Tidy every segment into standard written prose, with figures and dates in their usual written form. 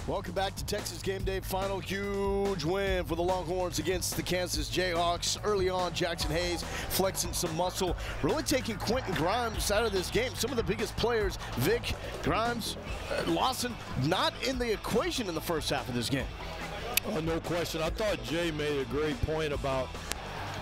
Welcome back to Texas Game Day. Final huge win for the Longhorns against the Kansas Jayhawks. Early on, Jackson Hayes flexing some muscle, really taking Quentin Grimes out of this game. Some of the biggest players, Vic, Grimes, Lawson, not in the equation in the first half of this game. No question. I thought Jay made a great point about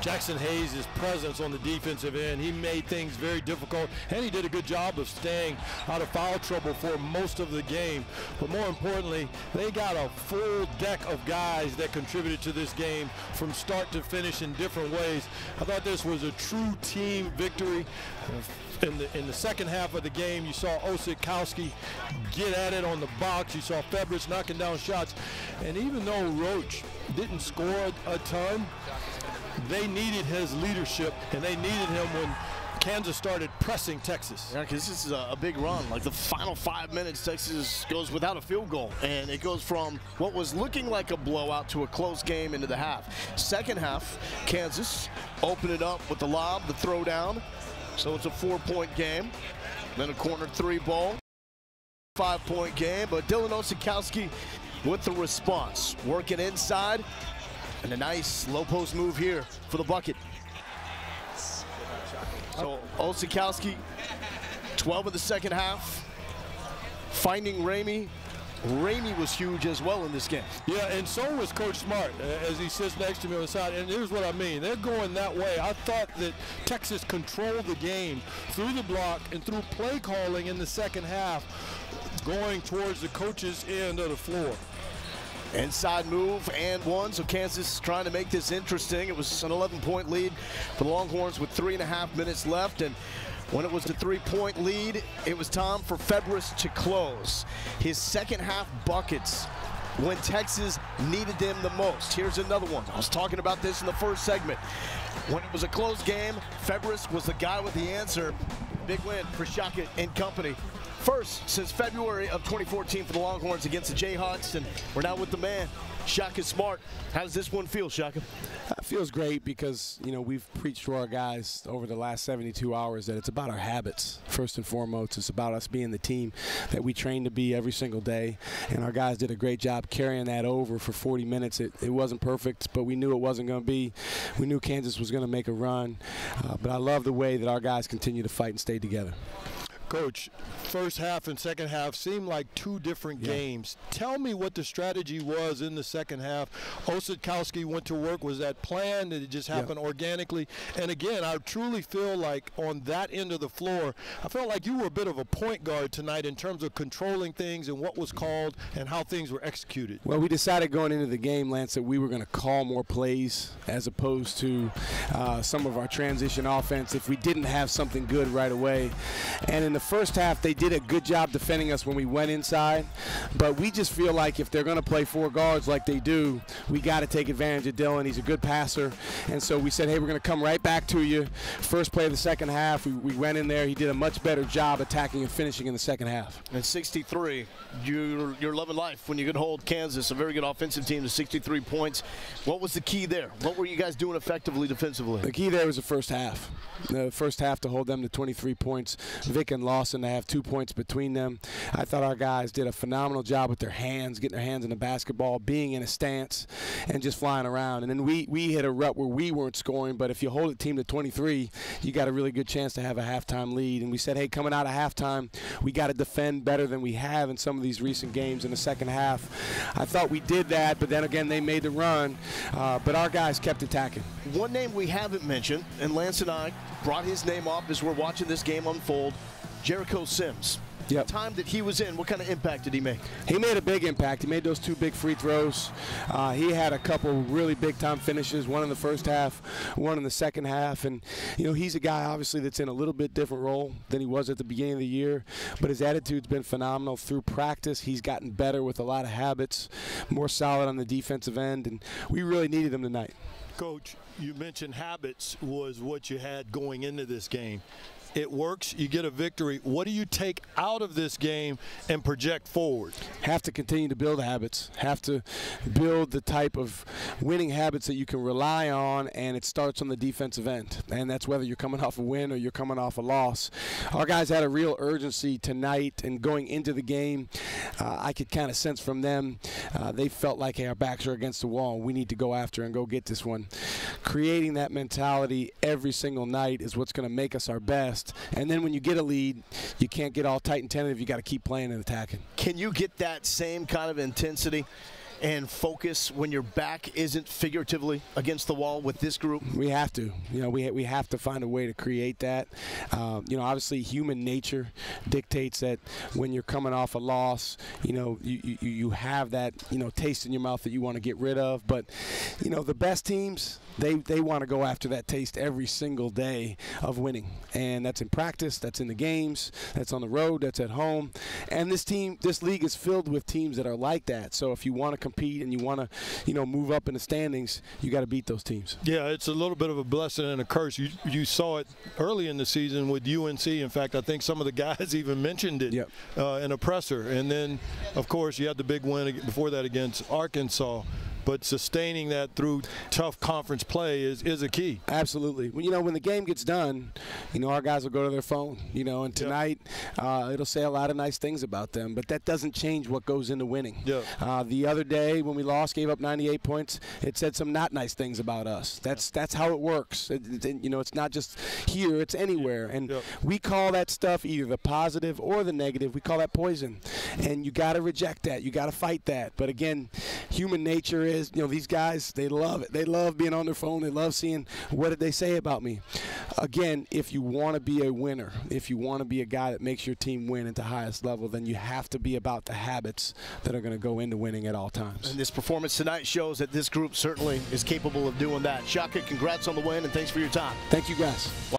Jackson Hayes' presence on the defensive end. He made things very difficult, and he did a good job of staying out of foul trouble for most of the game. But more importantly, they got a full deck of guys that contributed to this game from start to finish in different ways. I thought this was a true team victory. In the second half of the game, you saw Osikowski get at it on the box. You saw Febres knocking down shots. And even though Roach didn't score a ton, they needed his leadership, and they needed him when Kansas started pressing Texas. Yeah, because this is a big run. Like the final 5 minutes, Texas goes without a field goal, and it goes from what was looking like a blowout to a close game into the half. Second half, Kansas opened it up with the lob, the throwdown. So it's a 4-point game. Then a corner three ball, 5-point game. But Dylan Osikowski with the response, working inside. And a nice low post move here for the bucket. So Osikowski, 12 of the second half, finding Ramey. Ramey was huge as well in this game. Yeah, and so was Coach Smart as he sits next to me on the side. And here's what I mean. They're going that way. I thought that Texas controlled the game through the block and through play calling in the second half, going towards the coach's end of the floor. Inside move and one, so Kansas trying to make this interesting. It was an 11-point lead for the Longhorns with 3.5 minutes left, and when it was a 3-point lead, it was time for Febres to close. His second half buckets when Texas needed them the most. Here's another one. I was talking about this in the first segment. When it was a close game, Febres was the guy with the answer. Big win for Shaka and company. First since February of 2014 for the Longhorns against the Jayhawks, and we're now with the man, Shaka Smart. How does this one feel, Shaka? It feels great because, you know, we've preached to our guys over the last 72 hours that it's about our habits, first and foremost. It's about us being the team that we train to be every single day, and our guys did a great job carrying that over for 40 minutes. It wasn't perfect, but we knew it wasn't going to be. We knew Kansas was going to make a run, but I love the way that our guys continue to fight and stay together. Coach, first half and second half seemed like two different games. Tell me what the strategy was in the second half. Osikowski went to work. Was that planned? Did it just happen organically? And again, I truly feel like on that end of the floor, I felt like you were a bit of a point guard tonight in terms of controlling things and what was called and how things were executed. Well, we decided going into the game, Lance, that we were going to call more plays as opposed to some of our transition offense if we didn't have something good right away. And in the first half, they did a good job defending us when we went inside, but we just feel like if they're going to play four guards like they do, we got to take advantage of Dylan. He's a good passer, and so we said, hey, we're going to come right back to you. First play of the second half, we went in there. He did a much better job attacking and finishing in the second half. And 63, you're loving life when you can hold Kansas, a very good offensive team, to 63 points. What was the key there? What were you guys doing effectively defensively? The key there was the first half. The first half to hold them to 23 points. Vic and Lawson to have 2 points between them. I thought our guys did a phenomenal job with their hands, getting their hands in the basketball, being in a stance, and just flying around. And then we hit a rut where we weren't scoring, but if you hold a team to 23, you got a really good chance to have a halftime lead. And we said, hey, coming out of halftime, we got to defend better than we have in some of these recent games in the second half. I thought we did that, but then again, they made the run, but our guys kept attacking. One name we haven't mentioned, and Lance and I brought his name up as we're watching this game unfold, Jericho Sims. Yep. The time that he was in, what kind of impact did he make? He made a big impact. He made those 2 big free throws. He had a couple really big-time finishes, one in the first half, one in the second half. And, you know, he's a guy, obviously, that's in a little bit different role than he was at the beginning of the year. But his attitude's been phenomenal. Through practice, he's gotten better with a lot of habits, more solid on the defensive end, and we really needed him tonight. Coach, you mentioned habits was what you had going into this game. it works, you get a victory. What do you take out of this game and project forward? Have to continue to build habits. Have to build the type of winning habits that you can rely on, and it starts on the defensive end. And that's whether you're coming off a win or you're coming off a loss. Our guys had a real urgency tonight, and going into the game, I could kind of sense from them, they felt like, hey, our backs are against the wall. We need to go after and go get this one. Creating that mentality every single night is what's going to make us our best. And then when you get a lead, you can't get all tight and tentative. You got to keep playing and attacking. Can you get that same kind of intensity and focus when your back isn't figuratively against the wall with this group? We have to. You know, we have to find a way to create that. You know, obviously human nature dictates that when you're coming off a loss, you know, you have that, you know, taste in your mouth that you want to get rid of. But, you know, the best teams, they want to go after that taste every single day of winning. And that's in practice, that's in the games, that's on the road, that's at home. And this league is filled with teams that are like that. So if you want to compete and you want to, you know, move up in the standings, you got to beat those teams. Yeah, it's a little bit of a blessing and a curse. You saw it early in the season with UNC. In fact, I think some of the guys even mentioned it in a presser. And then, of course, you had the big win before that against Arkansas. But sustaining that through tough conference play is a key. Absolutely. You know, when the game gets done, you know, our guys will go to their phone, you know, and tonight it'll say a lot of nice things about them, but that doesn't change what goes into winning. The other day when we lost, gave up 98 points, it said some not nice things about us. That's how it works. You know, it's not just here, it's anywhere. And we call that stuff either the positive or the negative. We call that poison. And you got to reject that. You got to fight that. But again, human nature is, you know, these guys, they love it. They love being on their phone. They love seeing what did they say about me. Again, if you want to be a winner, if you want to be a guy that makes your team win at the highest level, then you have to be about the habits that are going to go into winning at all times. And this performance tonight shows that this group certainly is capable of doing that. Shaka, congrats on the win, and thanks for your time. Thank you, guys.